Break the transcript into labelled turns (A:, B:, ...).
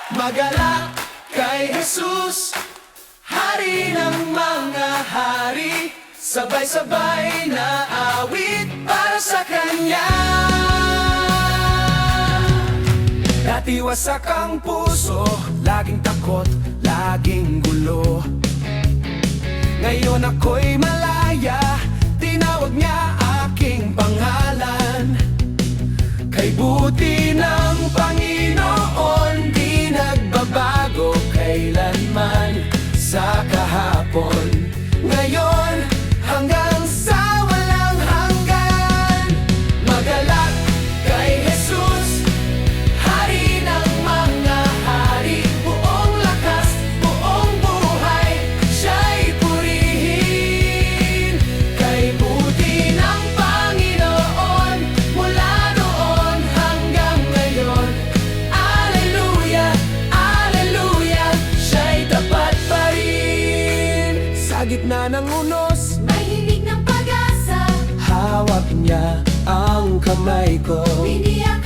A: Magalak kay Jesus, Hari ng mga hari, sabay-sabay na awit para sa Kanya. Dati wasak ang puso, laging takot, laging gulo. Ngayon ako'y malaya, tinawag niya aking pangalan. Kay buti ng Panginoon, di nagbabago kailanman. Sa kahapon, ngayon, hanggang sa walang hanggan. Magalak kay Jesus, Hari ng mga hari, buong lakas, buong buhay, siya'y purihin. Kay buti ng Panginoon, mula noon hanggang ngayon. Alleluia, alleluia, siya'y tapat pa rin. Sa gitna ng unos,
B: May himig ng pag-asa,
A: hawak niya ang kamay ko.
B: biniyak